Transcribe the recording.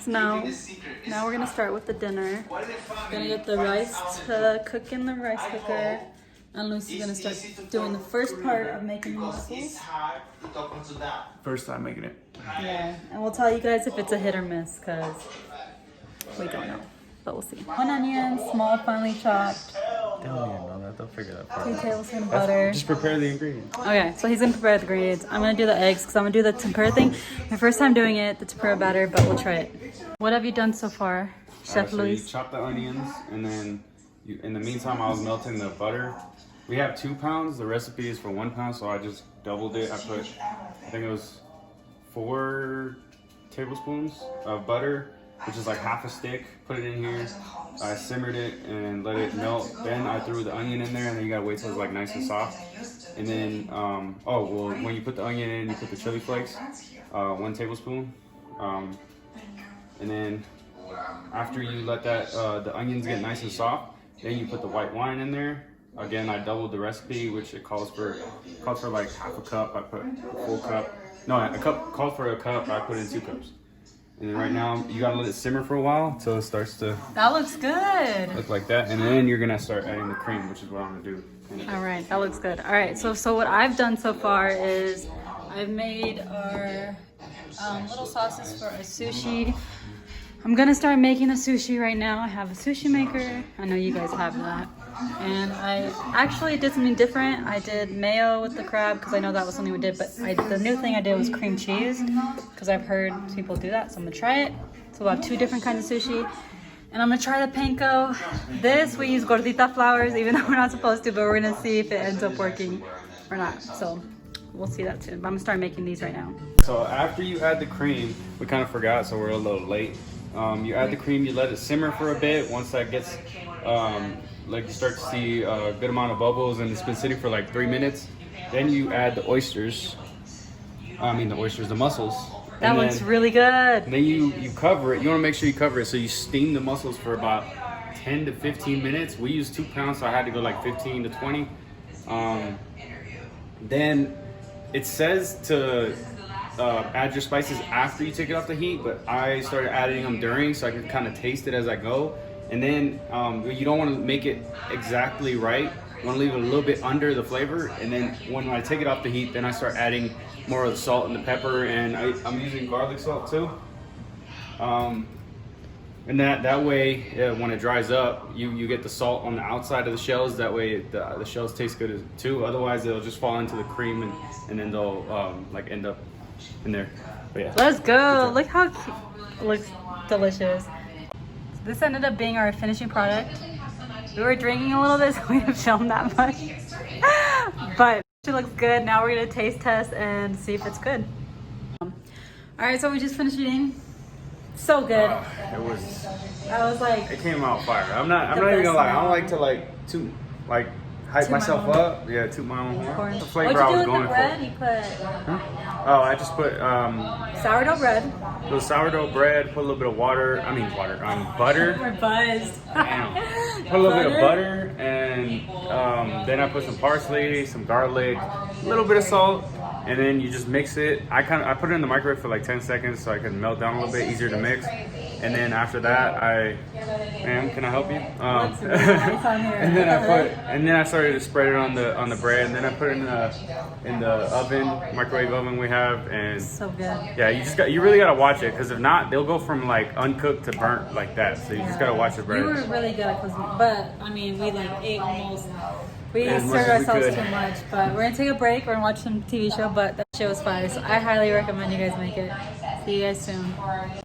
So now we're gonna start with the dinner. Gonna get the rice to cook in the rice cooker. And Lucy's gonna start doing the first part of making the mussels. First time making it. Yeah, and we'll tell you guys if it's a hit or miss, because we don't know. But we'll see. 1 onion, small, finely chopped. They don't even know that. They'll figure that part 2 out. tablespoons of butter. Just prepare the ingredients. Okay, so he's gonna prepare the ingredients. I'm gonna do the eggs because I'm gonna do the tempura thing. My first time doing it, the tempura batter, but we'll try it. What have you done so far, Chef So Luis? you chop the onions, and then in the meantime, I was melting the butter. We have 2 pounds. The recipe is for 1 pound, so I just doubled it. I think it was 4 tablespoons of butter, which is like half a stick. Put it in here. I simmered it and let it melt. Then I threw the onion in there, and then you gotta wait till it's like nice and soft. And then, when you put the onion in, you put the chili flakes, 1 tablespoon. And then after you let that the onions get nice and soft, then you put the white wine in there. Again, I doubled the recipe, which it calls for like half a cup. I put a full cup. No, a cup calls for a cup. I put in 2 cups. And then right now, you gotta let it simmer for a while until it starts to That looks good. look like that. And then you're gonna start adding the cream, which is what I'm gonna do. All right, that looks good. All right, so what I've done so far is I've made our little sauces for our sushi. I'm gonna start making the sushi right now. I have a sushi maker. I know you guys have that. And I actually did something different. I did mayo with the crab because I know that was something we did, but the new thing I did was cream cheese because I've heard people do that, so I'm gonna try it. So we'll have 2 different kinds of sushi. And I'm gonna try the panko. This, we use gordita flours, even though we're not supposed to, but we're gonna see if it ends up working or not. So we'll see that soon, but I'm gonna start making these right now. So after you add the cream, we kind of forgot, so we're a little late. You add the cream, you let it simmer for a bit. Once that gets, like you start to see a good amount of bubbles and it's been sitting for like 3 minutes, then you add the oysters. The mussels. That looks really good. Then you cover it. You want to make sure you cover it. So you steam the mussels for about 10 to 15 minutes. We use 2 pounds, so I had to go like 15 to 20. Then it says to add your spices after you take it off the heat, but I started adding them during so I can kind of taste it as I go. And then you don't want to make it exactly right. You want to leave it a little bit under the flavor. And then when I take it off the heat, then I start adding more of the salt and the pepper, and I'm using garlic salt too. And that way, when it dries up, you get the salt on the outside of the shells. That way, the shells taste good too. Otherwise, they'll just fall into the cream, and then they'll end up in there. But yeah. Let's go. Look how cute. It looks delicious. This ended up being our finishing product. We were drinking a little bit, so we didn't film that much. But it looks good. Now we're gonna taste test and see if it's good. All right, so we just finished eating. So good. It came out fire. I'm not even gonna lie. I don't like to hype myself up. Yeah, toot my own horn. The flavor I was going for. You put Oh, I just put sourdough bread. little sourdough bread, put a little bit of butter. We're buzzed. Damn. Put a little bit of butter, and then I put some parsley, some garlic, a little bit of salt, and then you just mix it. I put it in the microwave for like 10 seconds so I can melt down a little bit, easier to mix. And then after that, ma'am, can I help you? And then I started to spread it on the bread, and then I put it in the oven, microwave oven we have, and So good. yeah, you really gotta watch it, because if not, they'll go from like uncooked to burnt like that. So you just gotta watch the bread. We were really good at cooking, but I mean, we ate almost. We As much served as we ourselves could. too much, but we're gonna take a break. We're gonna watch some TV show, but that show was fire, so I highly recommend you guys make it. See you guys soon.